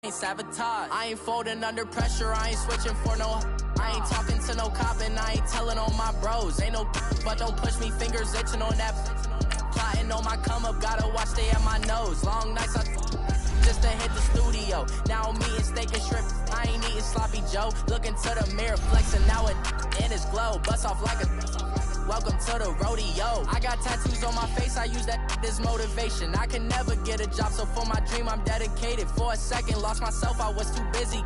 Sabotage. I ain't folding under pressure, I ain't switching for no. I ain't talking to no cop and I ain't telling on my bros. Ain't no but don't push me, fingers itching on that. Plotting on my come up, gotta watch stay at my nose. Long nights I just to hit the studio. Now I'm eating steak and shrimp, I ain't eating sloppy Joe. Looking to the mirror, flexing now it in his glow. Bust off like a welcome to the rodeo. I got tattoos on my face, I use that as motivation. I can never get a job, so for my dream I'm dedicated. For a second, lost myself, I was too busy.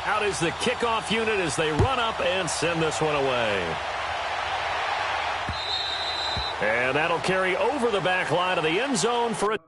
Out is the kickoff unit as they run up and send this one away. And that'll carry over the back line of the end zone for a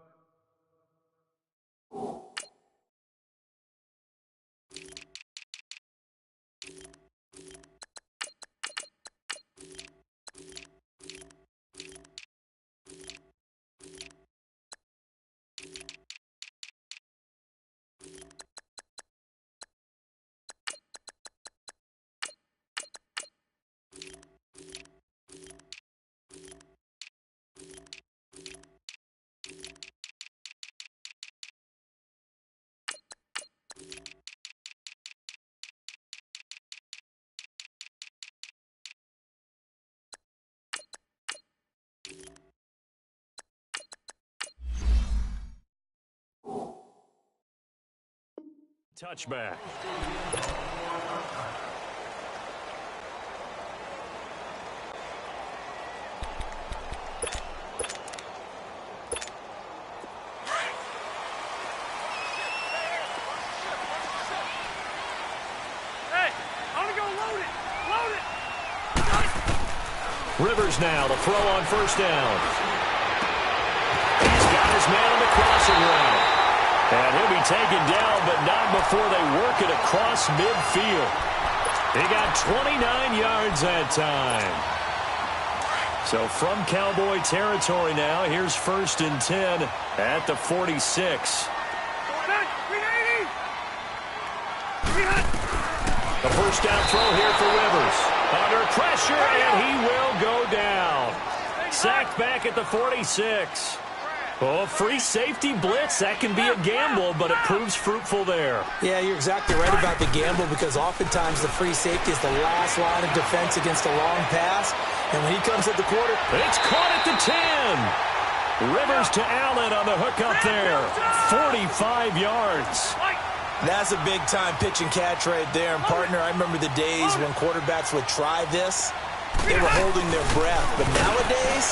touchback. Rivers now to throw on first down. He's got his man on the crossing route. And he'll be taken down, but not before they work it across midfield. He got 29 yards that time. So from Cowboy territory now, here's 1st and 10 at the 46. The first down throw here for Rivers. Under pressure, and he will go down. Sacked back at the 46. Oh, free safety blitz. That can be a gamble, but it proves fruitful there. Yeah, you're exactly right about the gamble because oftentimes the free safety is the last line of defense against a long pass. And when he comes at the quarter, it's caught at the 10. Rivers to Allen on the hook up there. 45 yards. That's a big-time pitch and catch right there. And, partner, I remember the days when quarterbacks would try this. They were holding their breath. But nowadays,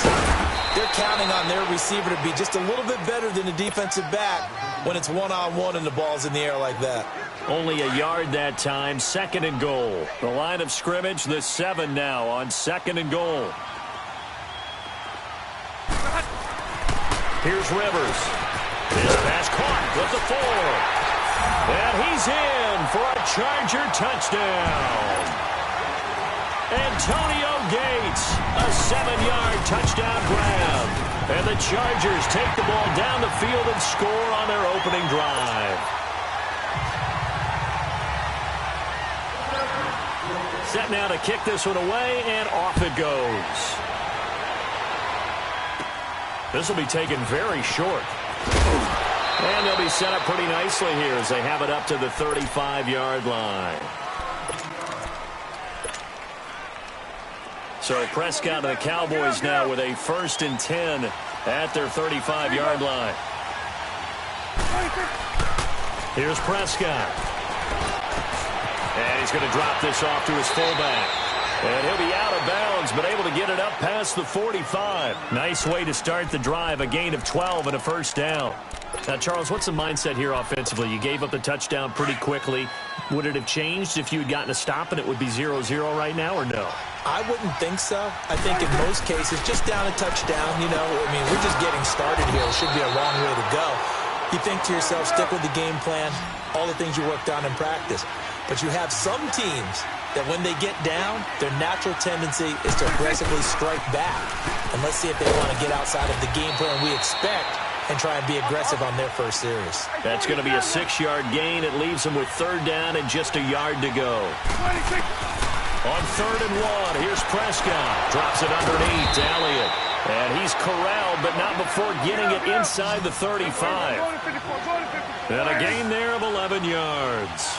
they're counting on their receiver to be just a little bit better than the defensive back when it's one-on-one and the ball's in the air like that. Only a yard that time, 2nd and goal. The line of scrimmage, the 7 now on 2nd and goal. Here's Rivers. This pass caught with the 4. And he's in for a Charger touchdown. Antonio Gates, a 7-yard touchdown grab. And the Chargers take the ball down the field and score on their opening drive. Set now to kick this one away, and off it goes. This will be taken very short. And they'll be set up pretty nicely here as they have it up to the 35-yard line. So Prescott and the Cowboys now with a 1st and 10 at their 35-yard line. Here's Prescott. And he's going to drop this off to his fullback. And he'll be out of bounds, but able to get it up past the 45. Nice way to start the drive, a gain of 12 and a 1st down. Now, Charles, what's the mindset here offensively? You gave up the touchdown pretty quickly. Would it have changed if you had gotten a stop and it would be 0-0 right now, or no? I wouldn't think so. I think in most cases, just down a touchdown, you know, I mean, we're just getting started here. It should be a long way to go. You think to yourself, stick with the game plan, all the things you worked on in practice. But you have some teams that when they get down, their natural tendency is to aggressively strike back. And let's see if they want to get outside of the game plan we expect and try and be aggressive on their first series. That's going to be a 6-yard gain. It leaves them with 3rd down and just a yard to go. On 3rd and 1, here's Prescott. Drops it underneath to Elliott. And he's corralled, but not before getting it inside the 35. And a gain there of 11 yards.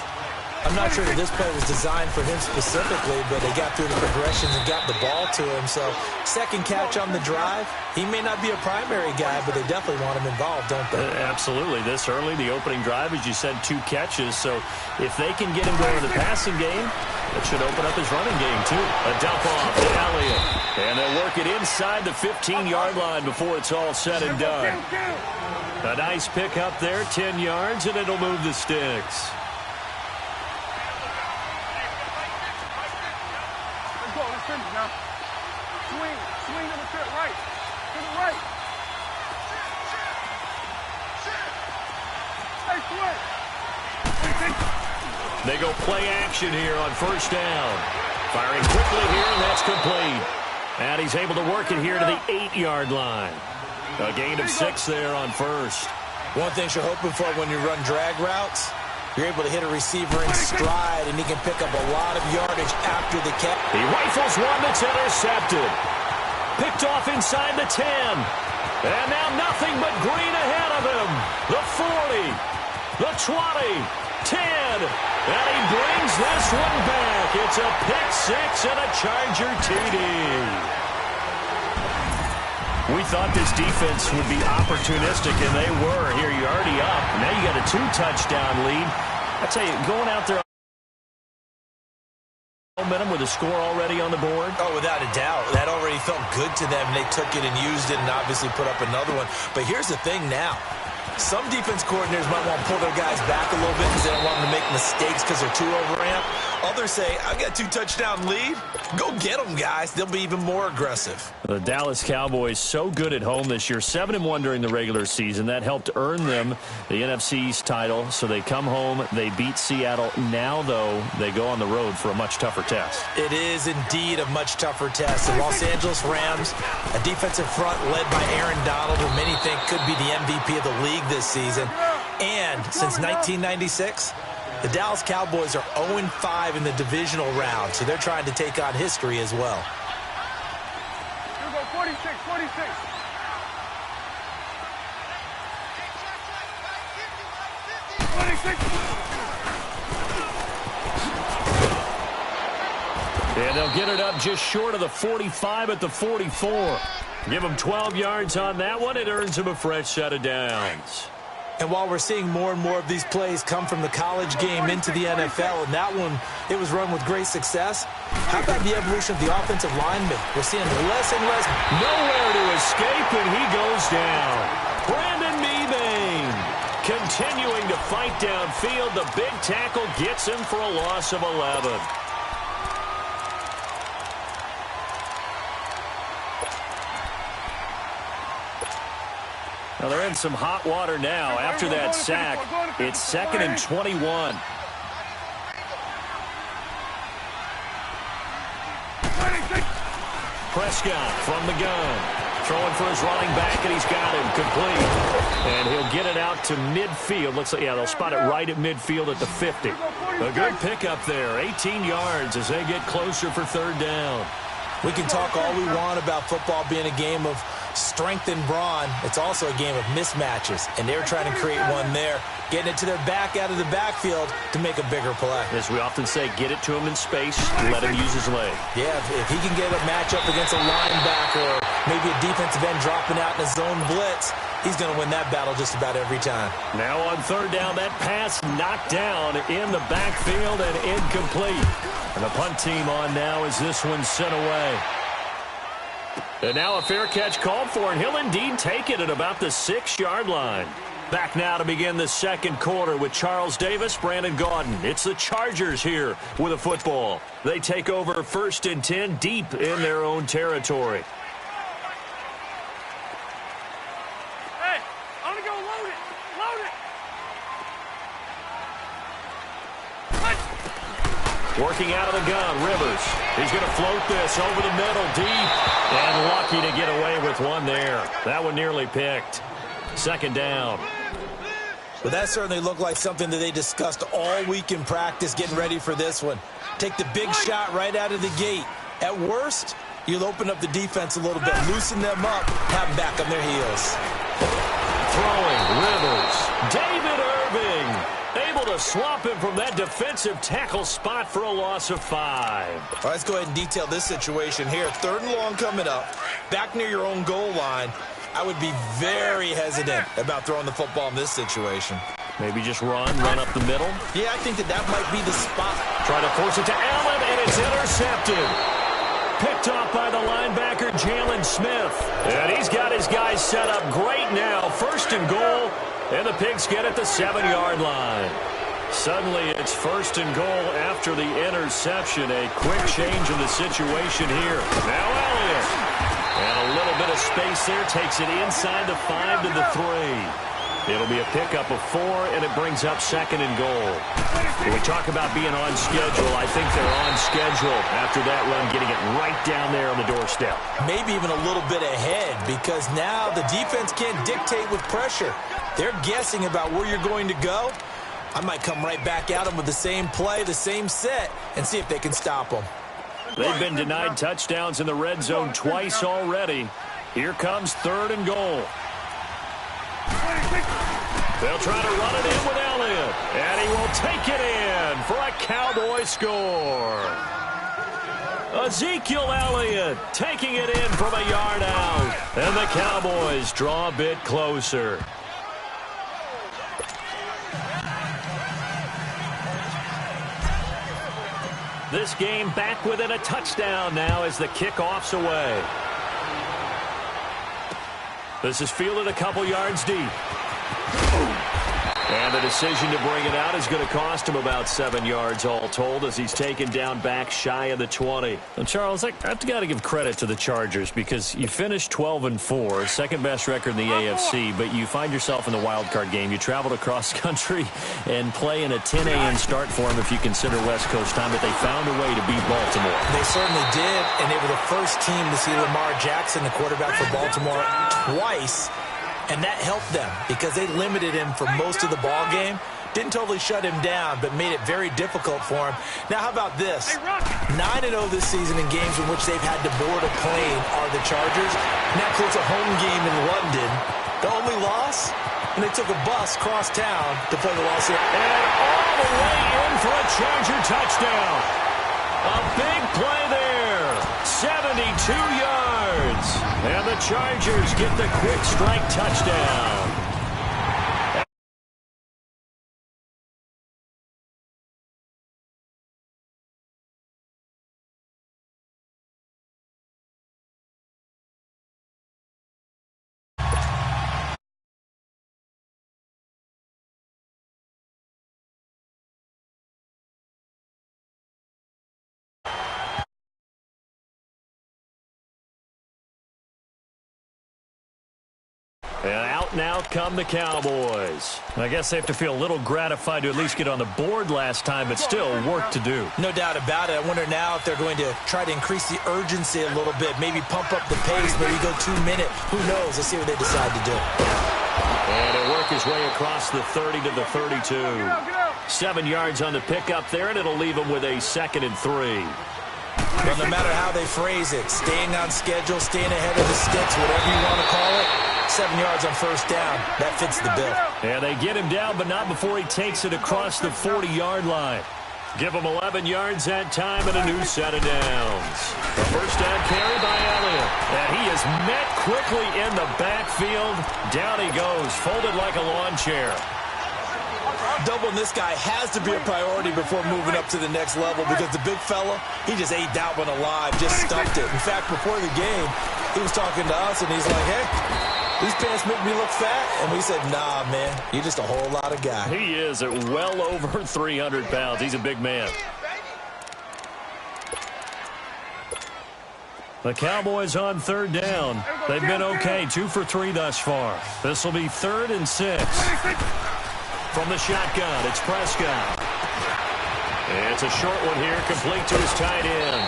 I'm not sure that this play was designed for him specifically, but they got through the progressions and got the ball to him. So, 2nd catch on the drive. He may not be a primary guy, but they definitely want him involved, don't they? Absolutely. This early, the opening drive, as you said, 2 catches. So, if they can get him going in the passing game, that should open up his running game, too. A dump off to Elliott. And they'll work it inside the 15-yard line before it's all said and done. A nice pick up there, 10 yards, and it'll move the sticks. Now, swing number 2, right. To the right. Stay put. They go play action here on 1st down. Firing quickly here, and that's complete. And he's able to work it here to the 8-yard line. A gain of 6 there on 1st. One thing you're hoping for when you run drag routes, you're able to hit a receiver in stride, and he can pick up a lot of yardage after the catch. He rifles one that's intercepted. Picked off inside the 10. And now nothing but green ahead of him. The 40, the 20, 10. And he brings this one back. It's a pick-6 and a Charger TD. We thought this defense would be opportunistic, and they were. Here, you're already up. Now you got a 2-touchdown lead. I tell you, going out there momentum with a score already on the board. Oh, without a doubt. That already felt good to them. They took it and used it and obviously put up another one. But here's the thing now. Some defense coordinators might want to pull their guys back a little bit because they don't want them to make mistakes because they're too overamped. Others say, I got a 2-touchdown lead. Go get them, guys. They'll be even more aggressive. The Dallas Cowboys so good at home this year, 7-1 during the regular season. That helped earn them the NFC East title. So they come home, they beat Seattle. Now, though, they go on the road for a much tougher test. It is indeed a much tougher test. The Los Angeles Rams, a defensive front led by Aaron Donald, who many think could be the MVP of the league this season. And since 1996, the Dallas Cowboys are 0-5 in the divisional round, so they're trying to take on history as well. Here we go, 46, 46. And they'll get it up just short of the 45 at the 44. Give them 12 yards on that one. It earns them a fresh set of downs. And while we're seeing more and more of these plays come from the college game into the NFL, and that one, it was run with great success, how about the evolution of the offensive lineman? We're seeing less and less. Nowhere to escape, and he goes down. Brandon Mebane continuing to fight downfield. The big tackle gets him for a loss of 11. Now they're in some hot water now after that sack. It's 2nd and 21. Prescott from the gun. Throwing for his running back, and he's got him complete. And he'll get it out to midfield. Looks like, yeah, they'll spot it right at midfield at the 50. A good pickup there. 18 yards as they get closer for 3rd down. We can talk all we want about football being a game of strength and brawn. It's also a game of mismatches, and they're trying to create one there, getting it to their back out of the backfield to make a bigger play. As we often say, get it to him in space, let him use his leg. Yeah, if he can get a matchup against a linebacker or maybe a defensive end dropping out in a zone blitz, he's going to win that battle just about every time. Now on third down, that pass knocked down in the backfield and incomplete. And the punt team on now as this one's sent away. And now a fair catch called for, and he'll indeed take it at about the 6-yard line. Back now to begin the second quarter with Charles Davis, Brandon Gaudin. It's the Chargers here with a football. They take over 1st and 10 deep in their own territory. Hey, I'm going to go load it. Load it. Working out of the gun, Rivers. He's going to float this over the middle, deep, and lucky to get away with one there. That one nearly picked. 2nd down. But that certainly looked like something that they discussed all week in practice getting ready for this one. Take the big shot right out of the gate. At worst, you'll open up the defense a little bit, loosen them up, have them back on their heels. Throwing, Rivers. David Irving able to swap him from that defensive tackle spot for a loss of 5. All right, let's go ahead and detail this situation here. 3rd and long coming up, back near your own goal line. I would be very hesitant about throwing the football in this situation. Maybe just run up the middle. Yeah, I think that might be the spot. Try to force it to Allen, and it's intercepted. Picked off by the linebacker, Jalen Smith. And he's got his guys set up great now. 1st and goal, and the Pigs get at the 7-yard line. Suddenly, it's 1st and goal after the interception. A quick change in the situation here. Now Elliott. And a little bit of space there. Takes it inside the 5 to the 3. It'll be a pickup of 4, and it brings up 2nd and goal. When we talk about being on schedule, I think they're on schedule after that run, getting it right down there on the doorstep. Maybe even a little bit ahead, because now the defense can't dictate with pressure. They're guessing about where you're going to go. I might come right back at them with the same play, the same set, and see if they can stop them. They've been denied touchdowns in the red zone twice already. Here comes 3rd and goal. They'll try to run it in with Elliott, and he will take it in for a Cowboy score. Ezekiel Elliott taking it in from a yard out, and the Cowboys draw a bit closer. This game back within a touchdown now as the kickoff's away. This is fielded a couple yards deep. And the decision to bring it out is going to cost him about 7 yards all told as he's taken down back shy of the 20. And Charles, I've got to give credit to the Chargers because you finished 12-4, second best record in the AFC, but you find yourself in the wild card game. You traveled across country and play in a 10 a.m. start for them if you consider West Coast time, but they found a way to beat Baltimore. They certainly did, and they were the first team to see Lamar Jackson, the quarterback for Baltimore, twice. And that helped them because they limited him for most of the ball game. Didn't totally shut him down, but made it very difficult for him. Now, how about this? 9-0 this season in games in which they've had to board a plane are the Chargers. And that includes a home game in London. The only loss? And they took a bus cross town to play the Los Angeles. And all the way in for a Charger touchdown. A big play there. 72 yards. And the Chargers get the quick strike touchdown. And out now come the Cowboys. I guess they have to feel a little gratified to at least get on the board last time, but still work to do. No doubt about it. I wonder now if they're going to try to increase the urgency a little bit, maybe pump up the pace, maybe go 2 minute. Who knows? Let's see what they decide to do. And it'll work his way across the 30 to the 32. 7 yards on the pickup there, and it'll leave him with a 2nd and 3. But no matter how they phrase it, staying on schedule, staying ahead of the sticks, whatever you want to call it, 7 yards on first down, that fits the bill. And they get him down, but not before he takes it across the 40-yard line. Give him 11 yards that time and a new set of downs. The first down carry by Elliott. And he is met quickly in the backfield. Down he goes, folded like a lawn chair. Doubling this guy has to be a priority before moving up to the next level because the big fella, he just ate that one alive, just stuffed it. In fact, before the game, he was talking to us, and he's like, hey, these pants make me look fat. And we said, nah, man, you're just a whole lot of guy. He is at well over 300 pounds. He's a big man. The Cowboys on third down. They've been okay, 2 for 3 thus far. This will be 3rd and 6. From the shotgun, it's Prescott. And it's a short one here, complete to his tight end.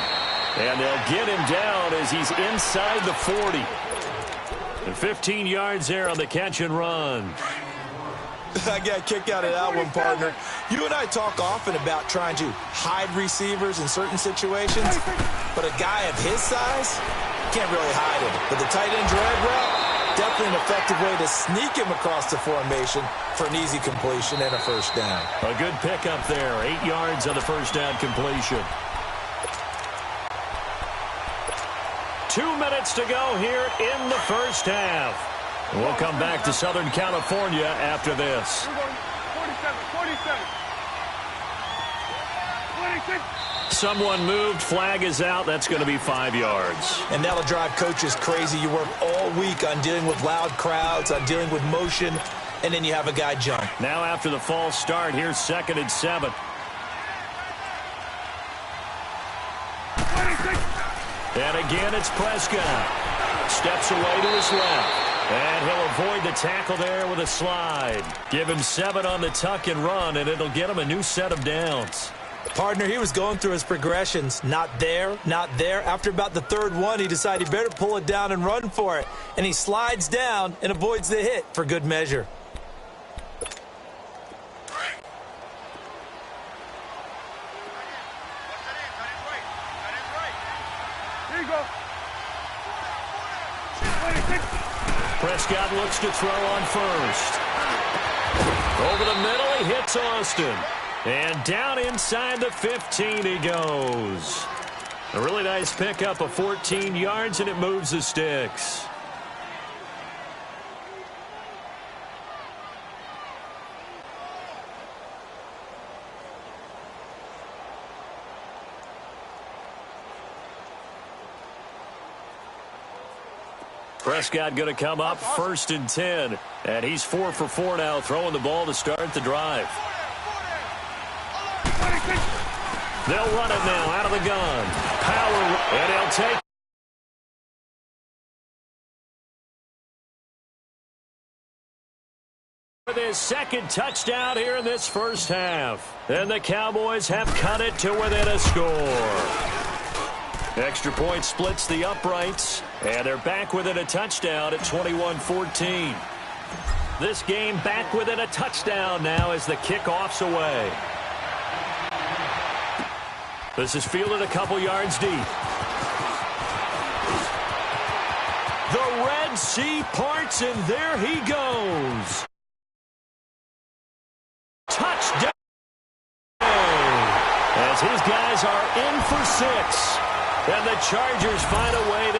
And they'll get him down as he's inside the 40. And 15 yards there on the catch and run. I got a kick out of that one, partner. You and I talk often about trying to hide receivers in certain situations, but a guy of his size can't really hide him. But the tight end drag route, definitely an effective way to sneak him across the formation for an easy completion and a first down. A good pickup there, 8 yards on the first down completion. 2 minutes to go here in the first half. We'll come back to Southern California after this. 46. Someone moved, flag is out, that's going to be 5 yards. And that'll drive coaches crazy. You work all week on dealing with loud crowds, on dealing with motion, and then you have a guy jump. Now after the false start, here's 2nd and 7. 26. And again, it's Prescott. Steps away to his left. And he'll avoid the tackle there with a slide. Give him 7 on the tuck and run, and it'll get him a new set of downs. Partner, he was going through his progressions. Not there, not there. After about the 3rd one, he decided he better pull it down and run for it. And he slides down and avoids the hit for good measure. Here you go. 26. Prescott looks to throw on first. Over the middle, he hits Austin. And down inside the 15 he goes. A really nice pickup of 14 yards, and it moves the sticks. Prescott going to come up 1st and 10. And he's 4 for 4 now, throwing the ball to start the drive. They'll run it now out of the gun. Power, and he'll take for his 2nd touchdown here in this first half. And the Cowboys have cut it to within a score. Extra point splits the uprights, and they're back within a touchdown at 21-14. This game back within a touchdown now as the kickoff's away. This is fielded a couple yards deep. The Red Sea parts, and there he goes. Touchdown! As his guys are in for 6. And the Chargers find a way to